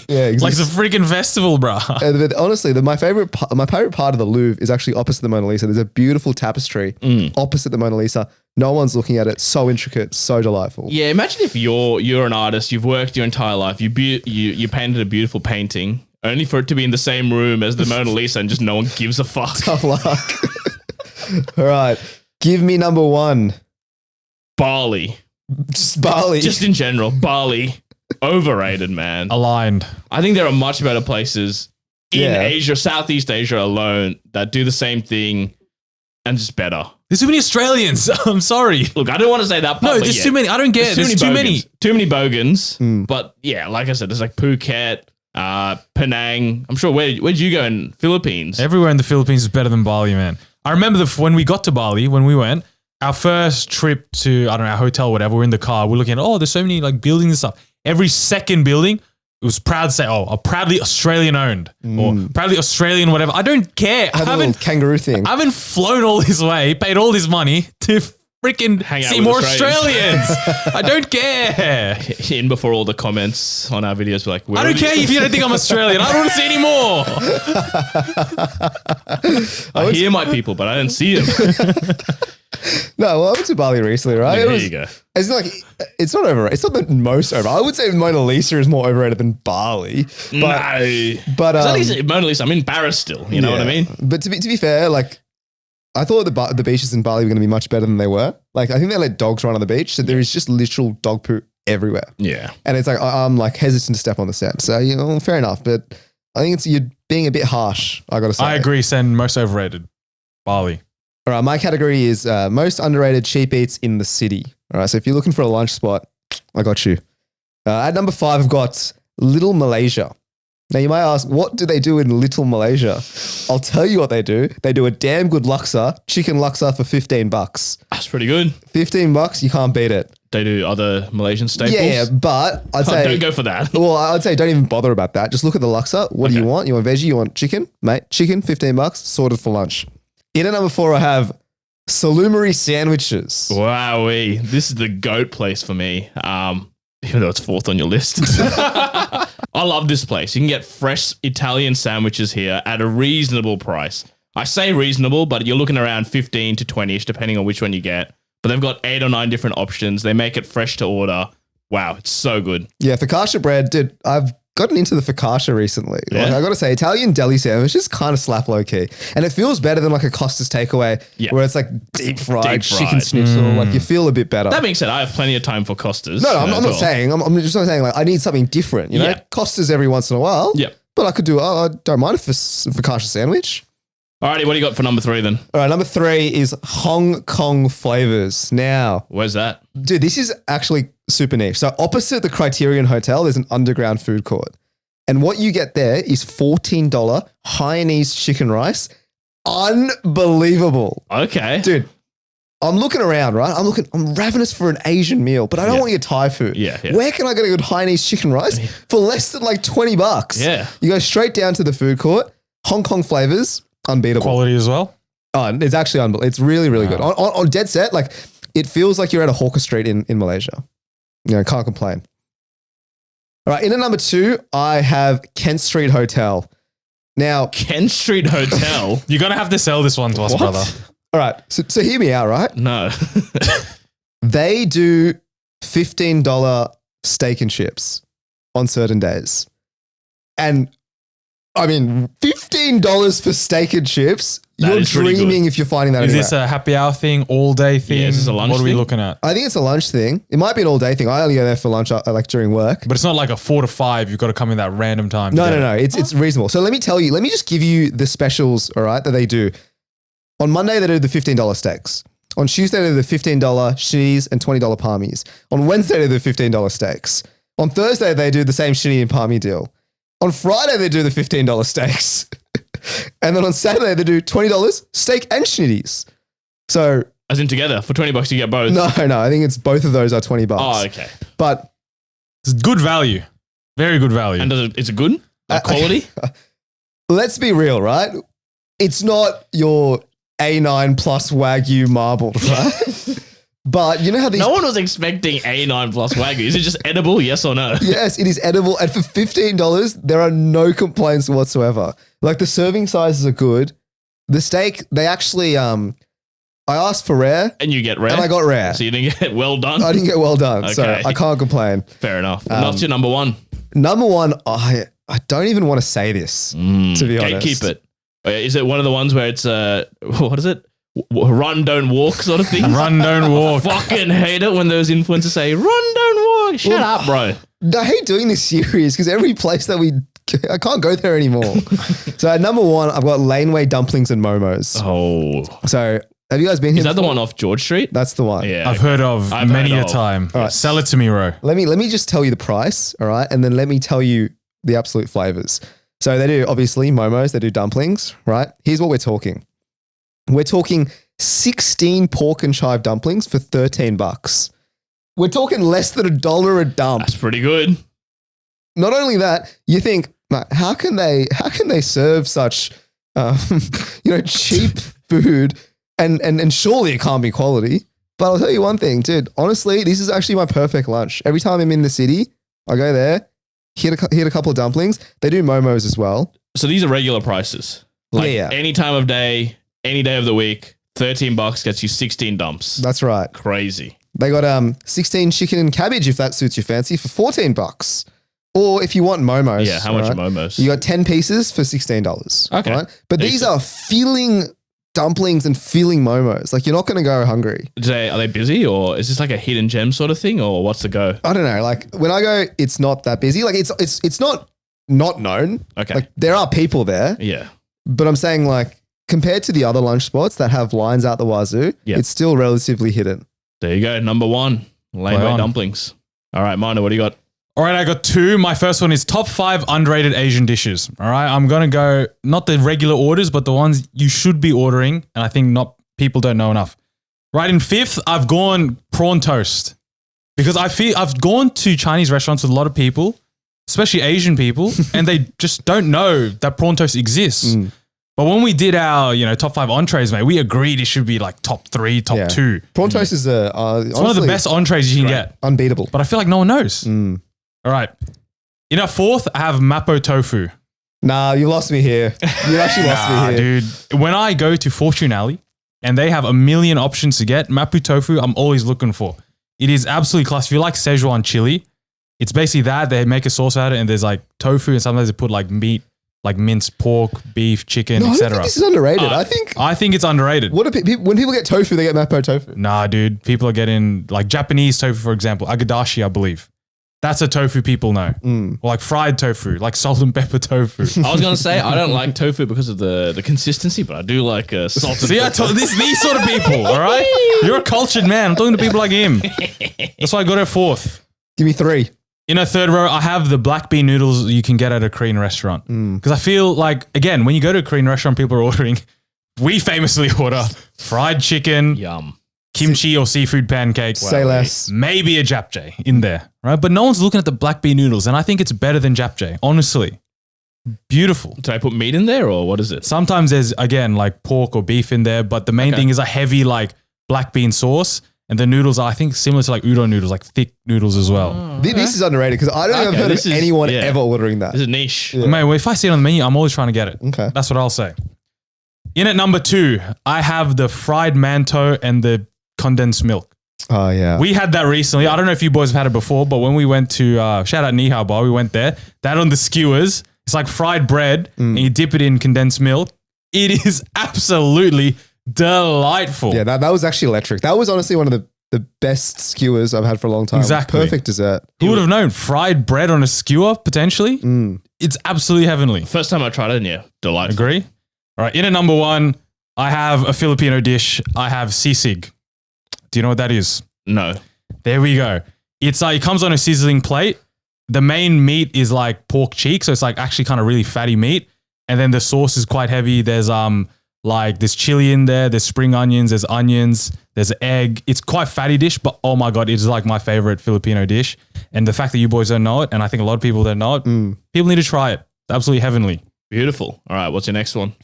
Yeah, exactly. Like it's a freaking festival, bro. But honestly, my favorite part of the Louvre is actually opposite the Mona Lisa. There's a beautiful tapestry opposite the Mona Lisa. No one's looking at it. So intricate, so delightful. Yeah, imagine if you're an artist, you've worked your entire life, you painted a beautiful painting, only for it to be in the same room as the Mona Lisa, and just no one gives a fuck. Tough luck. All right, give me number 1. Bali, Just Bali. just in general, Bali, overrated, man. Aligned. I think there are much better places in Yeah. Asia, Southeast Asia alone, that do the same thing and just better. There's too many Australians. I'm sorry. Look, I don't want to say that part, No, but there's yeah. too many. I don't get it. There's too many. Too many bogans. But yeah, like I said, there's like Phuket, Penang. I'm sure where'd you go in Philippines? Everywhere in the Philippines is better than Bali, man. I remember when we got to Bali, when we went, our first trip to, I don't know, our hotel, whatever, we're in the car, we're looking at, oh, there's so many like buildings and stuff. Every second building, it was proud to say, oh, a proudly Australian owned or proudly Australian, whatever. I don't care. Have a little kangaroo thing. I haven't flown all this way, paid all this money to freaking Hang out see with more Australians. Australians. I don't care. In before all the comments on our videos, like, I don't care if you don't think I'm Australian. I don't want to see any more. I hear my people, but I don't see them. No, well, I went to Bali recently, right? There you go. It's like, it's not overrated. It's not the most overrated. I would say Mona Lisa is more overrated than Bali. But, No. But, At least, Mona Lisa, I'm embarrassed still. You know what I mean? But to be fair, like, I thought the beaches in Bali were going to be much better than they were. Like, I think they let dogs run on the beach. So there is just literal dog poo everywhere. Yeah. And it's like, I'm like hesitant to step on the sand. So, you know, fair enough. But I think you're being a bit harsh, I got to say. I agree, Sen. Most overrated. Bali. All right, my category is most underrated cheap eats in the city. All right, so if you're looking for a lunch spot, I got you. At number 5, I've got Little Malaysia. Now, you might ask, what do they do in Little Malaysia? I'll tell you what they do. They do a damn good laksa, chicken laksa for $15. That's pretty good. $15, you can't beat it. They do other Malaysian staples. Yeah, but I'd say... don't go for that. Well, I'd say don't even bother about that. Just look at the laksa. What do you want? You want veggie? You want chicken? Mate, chicken, $15, sorted for lunch. In at number 4, I have Salumari sandwiches. Wowee. This is the GOAT place for me. Even though it's 4th on your list. I love this place. You can get fresh Italian sandwiches here at a reasonable price. I say reasonable, but you're looking around 15 to 20-ish, depending on which one you get. But they've got 8 or 9 different options. They make it fresh to order. Wow, it's so good. Yeah, focaccia bread, dude. I've gotten into the focaccia recently. Yeah? Like, I got to say, Italian deli sandwiches kind of slap low key. And it feels better than like a Costa's takeaway where it's like deep fried chicken schnitzel. Like you feel a bit better. That being said, I have plenty of time for Costas. No, I'm not saying. I'm just not saying like I need something different. You know, Costa's every once in a while. Yeah. But I could do, I don't mind a focaccia sandwich. Alrighty, what do you got for number 3 then? All right, number 3 is Hong Kong flavors. Now, Where's that? dude, this is actually super niche. So opposite the Criterion Hotel, there's an underground food court. And what you get there is $14 Hainanese chicken rice. Unbelievable. Okay. Dude, I'm looking around, right? I'm ravenous for an Asian meal, but I don't want to get Thai food. Yeah. Where can I get a good Hainanese chicken rice for less than like $20? Yeah. You go straight down to the food court, Hong Kong flavors, unbeatable. Quality as well. Oh, it's actually unbelievable. It's really, really good. On dead set, like it feels like you're at a hawker street in Malaysia. You know, can't complain. All right, in at number 2, I have Kent Street Hotel. Now, Kent Street Hotel? You're going to have to sell this one to us, brother. All right, so hear me out, right? No. They do $15 steak and chips on certain days. And I mean, $15 for steak and chips, you're dreaming if you're finding that Is anywhere. this a happy hour thing, all day thing? Yeah, is this a lunch What are we thing? looking at? I think it's a lunch thing. It might be an all day thing. I only go there for lunch like during work. But it's not like a 4 to 5. You've got to come in that random time. No. It's reasonable. So let me just give you the specials, all right, that they do. On Monday, they do the $15 steaks. On Tuesday, they do the $15 shitties and $20 palmies. On Wednesday, they do the $15 steaks. On Thursday, they do the same shitty and palmy deal. On Friday, they do the $15 steaks. And then on Saturday, they do $20 steak and schnitties. So, As in together, for $20 you get both. no, I think it's both of those are $20. Oh, okay. But It's good value. Very good value. And is it good? Like quality? let's be real, right? It's not your A9 plus Wagyu marble, right? But you know how these... No one was expecting A9 plus Wagyu. Is it just edible? Yes or no? Yes, it is edible. And for $15, there are no complaints whatsoever. Like the serving sizes are good. The steak, they actually, I asked for rare. And you get rare? And I got rare. So you didn't get well done? I didn't get well done. So Okay. I can't complain. Fair enough. And that's your number 1. Number 1, I don't even want to say this, to be honest. Gatekeep it. Is it one of the ones where it's, what is it? Run, don't walk sort of thing? Run, don't walk. Fucking hate it when those influencers say, run, don't walk. Shut up, bro. I hate doing this series because every place that I can't go there anymore. So at number 1, I've got Laneway Dumplings and Momos. Oh. So have you guys been here? Is that the before? one off George Street? That's the one. Yeah. I've heard of many heard a of. time. All right. Sell it to me, Ro. Let me just tell you the price, all right? And then let me tell you the absolute flavors. So they do obviously momos, they do dumplings, right? Here's what we're talking. We're talking 16 pork and chive dumplings for $13. We're talking less than $1 a dump. That's pretty good. Not only that, you think, how can they serve such cheap food and surely it can't be quality. But I'll tell you one thing, dude. Honestly, this is actually my perfect lunch. Every time I'm in the city, I go there, hit a couple of dumplings. They do momos as well. So these are regular prices. Like Yeah. any time of day, any day of the week, $13 gets you 16 dumps. That's right. Crazy. They got 16 chicken and cabbage if that suits your fancy for $14. Or if you want momos. Yeah, how much are momos? You got 10 pieces for $16. Okay. Right? But these are filling dumplings and filling momos. Like you're not going to go hungry. Are they busy or is this like a hidden gem sort of thing or what's the go? I don't know. Like when I go, it's not that busy. Like it's not known. Okay. Like there are people there, Yeah. but I'm saying like compared to the other lunch spots that have lines out the wazoo, Yeah. it's still relatively hidden. There you go. Number 1, lane dumplings. All right, Miner, what do you got? All right, I got 2. My first one is top 5 underrated Asian dishes. All right, I'm going to go not the regular orders, but the ones you should be ordering. And I think not people don't know enough. Right, in 5th, I've gone prawn toast. Because I feel I've gone to Chinese restaurants with a lot of people, especially Asian people, and they just don't know that prawn toast exists. But when we did our, top 5 entrees, mate, we agreed it should be like top 3, top 2. Prawn toast is It's one of the best entrees you can get. Unbeatable. But I feel like no one knows. All right. In our 4th, I have mapo tofu. Nah, you lost me here. You actually lost me here. Dude. When I go to Fortune Alley and they have a million options to get, mapo tofu, I'm always looking for. It is absolutely class. If you like Szechuan chili, it's basically that. They make a sauce out of it and there's like tofu and sometimes they put like meat, like minced pork, beef, chicken, No, I don't etc. think this is underrated. I think it's underrated. What do when people get tofu, they get mapo tofu. Nah, dude. People are getting like Japanese tofu, for example, agadashi, I believe. That's a tofu people know. Or like fried tofu, like salt and pepper tofu. I was going to say, I don't like tofu because of the consistency, but I do like salt and See, I told these sort of people, all right? You're a cultured man. I'm talking to people like him. That's why I got it 4th. Give me 3. In a 3rd row, I have the black bean noodles you can get at a Korean restaurant. Because I feel like, again, when you go to a Korean restaurant, people are ordering, we famously order fried chicken, Yum. kimchi or seafood pancake. Say less. Maybe a japchae in there, right? But no one's looking at the black bean noodles, and I think it's better than japchae, honestly. Beautiful. Did I put meat in there or what is it? Sometimes there's, again, like pork or beef in there, but the main thing is a heavy, like, black bean sauce. And the noodles are, I think, similar to like udon noodles, like thick noodles as well. This is underrated because I don't think I've heard of anyone ever ordering that. This is niche. Yeah. Mate, well, if I see it on the menu, I'm always trying to get it. Okay. That's what I'll say. In at number 2, I have the fried mantou and the condensed milk. Oh, yeah. We had that recently. I don't know if you boys have had it before, but when we went to, shout out Ni Hao Bar, we went there. That on the skewers, it's like fried bread and you dip it in condensed milk. It is absolutely delightful. Yeah, that was actually electric. That was honestly one of the best skewers I've had for a long time. Exactly. Perfect dessert. Who would have known? Fried bread on a skewer, potentially? It's absolutely heavenly. First time I tried it, and yeah, delightful. Agree? All right, in at number 1, I have a Filipino dish. I have sisig. Do you know what that is? No. There we go. It's like, it comes on a sizzling plate. The main meat is like pork cheek, so it's like actually kind of really fatty meat. And then the sauce is quite heavy. There's like there's chili in there, there's spring onions, there's egg. It's quite fatty dish, but oh my God, it's like my favorite Filipino dish. And the fact that you boys don't know it, and I think a lot of people don't know it, people need to try it. It's absolutely heavenly. Beautiful. All right, what's your next one?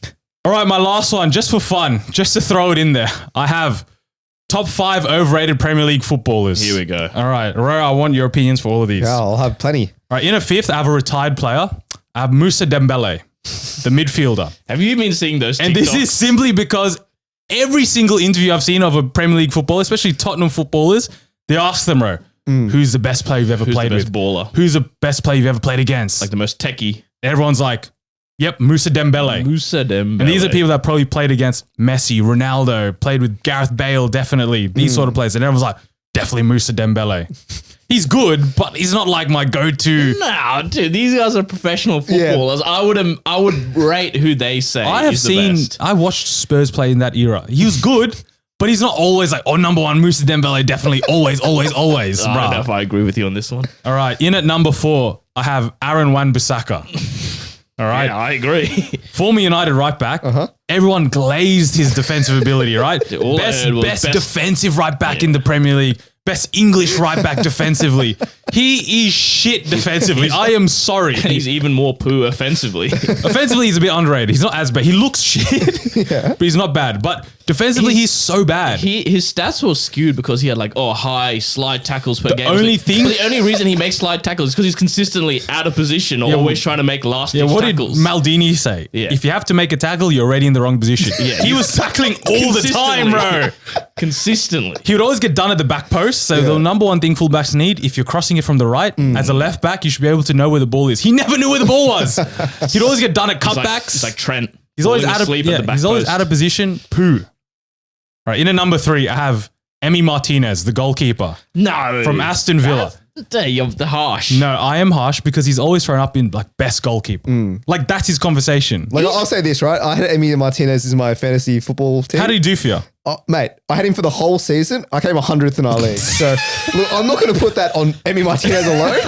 All right, my last one, just for fun, just to throw it in there. I have top 5 overrated Premier League footballers. Here we go. All right, Aurora, I want your opinions for all of these. Yeah, I'll have plenty. All right, in a 5th, I have a retired player. I have Musa Dembele, the midfielder. Have you been seeing those TikToks? And this is simply because every single interview I've seen of a Premier League footballer, especially Tottenham footballers, they ask them, bro, who's the best player you've ever played the best with? baller? Who's the best player you've ever played against? Like the most techie. Everyone's like, yep, Musa Dembele. Musa Dembele. And these are people that probably played against Messi, Ronaldo, played with Gareth Bale, definitely. These sort of players. And everyone's like, definitely Musa Dembele. He's good, but he's not like my go-to. No, dude, these guys are professional footballers. I would rate who they say is the best. I watched Spurs play in that era. He was good, but he's not always like, oh, number 1, Musa Dembele, definitely, always, always, always. I don't know if I agree with you on this one. All right, in at number 4, I have Aaron Wan-Bissaka. All right. Yeah, I agree. Former United right back. Everyone glazed his defensive ability, right? All I heard was best defensive right back in the Premier League. best English right back defensively. He is shit defensively. I am sorry. And he's even more poo offensively. Offensively, he's a bit underrated. He's not as bad. He looks shit, but he's not bad. But defensively, he's so bad. His stats were skewed because he had like high slide tackles per game. The only reason he makes slide tackles is because he's consistently out of position or always trying to make last ditch what tackles. did Maldini say? Yeah. If you have to make a tackle, you're already in the wrong position. He was tackling all the time, bro. Consistently. He would always get done at the back post. So the number one thing fullbacks need, if you're crossing it from the right, as a left back, you should be able to know where the ball is. He never knew where the ball was. He'd always get done at cutbacks. It's like Trent. He's always out of at the back He's always post. out of position. Poo. All right, in at number 3, I have Emi Martinez, the goalkeeper No. from Aston Villa. You're the harsh. No, I am harsh because he's always thrown up in like best goalkeeper. Like that's his conveation. Like, I'll say this, right? I had Emilio Martinez as my fantasy football team. How did he do for you? Oh, mate, I had him for the whole season. I came 100th in our league. So look, I'm not going to put that on Emi Martinez alone,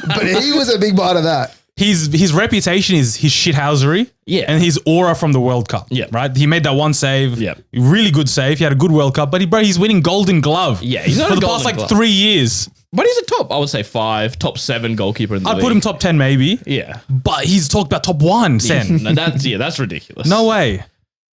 but he was a big part of that. His reputation is his shithousery, and his aura from the World Cup. Right. He made that one save. Really good save. He had a good World Cup, but he's winning Golden Glove. Yeah, he's not for a the Golden past Glove. 3 years. But he's a top, I would say 5, top 7 goalkeeper in the league. I'd put him top 10 maybe. Yeah. But he's talked about top 1, Sen. No, that's ridiculous. No way.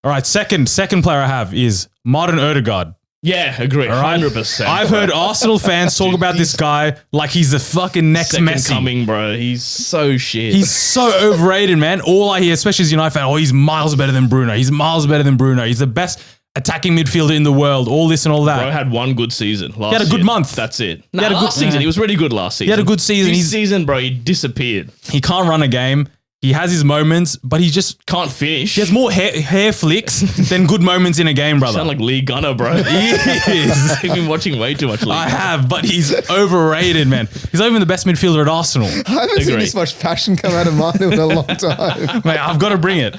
All right, second player I have is Martin Odegaard. Yeah, agree. 100%. I've heard Arsenal fans talk about this guy like he's the fucking next Second Messi. coming, bro. He's so shit. He's so overrated, man. All I hear, especially as a United fan, he's miles better than Bruno. He's miles better than Bruno. He's the best attacking midfielder in the world. All this and all that. Bro had one good season last year. He had a good month. That's it. He had a last good season. He was really good last season. He had a good season. This season, bro, he disappeared. He can't run a game. He has his moments, but he just Can't finish. he has more hair flicks than good moments in a game, brother. Sound like Lee Gunner, bro. He is. I've been watching way too much Lee I Gunner. have, but he's overrated, man. He's not even the best midfielder at Arsenal. I haven't seen Agree. this much passion come out of Martin in a long time. Mate, I've got to bring it.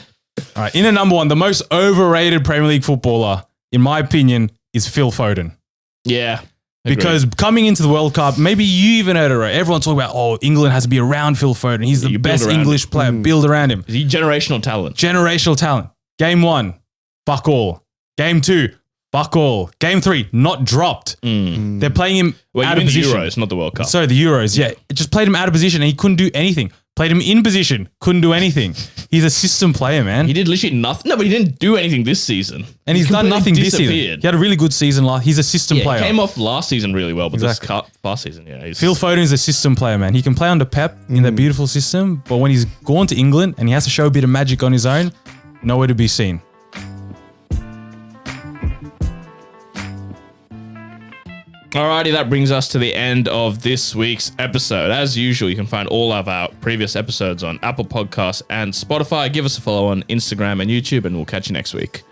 All right, in at number 1, the most overrated Premier League footballer, in my opinion, is Phil Foden. Yeah. Because coming into the World Cup, maybe you even heard it right. Everyone's talking about, England has to be around Phil Foden. He's the you build best around English player. Build around him. Is he generational talent? Generational talent. Game 1, fuck all. Game 2, fuck all. Game 3, not dropped. They're playing him Well, out you of mean the position. Euros, not the World Cup. Sorry, the Euros. Yeah, it just played him out of position and he couldn't do anything. Played him in position, couldn't do anything. He's a system player, man. He did literally nothing. No, but he didn't do anything this season. And he's done completely nothing this season. disappeared. He had a really good season last. He's a system Yeah, player. he came off last season really well, but Exactly. this cup last season, yeah. He's, Phil Foden is a system player, man. He can play under Pep in that beautiful system, but when he's gone to England and he has to show a bit of magic on his own, nowhere to be seen. Alrighty, that brings us to the end of this week's episode. As usual, you can find all of our previous episodes on Apple Podcasts and Spotify. Give us a follow on Instagram and YouTube, and we'll catch you next week.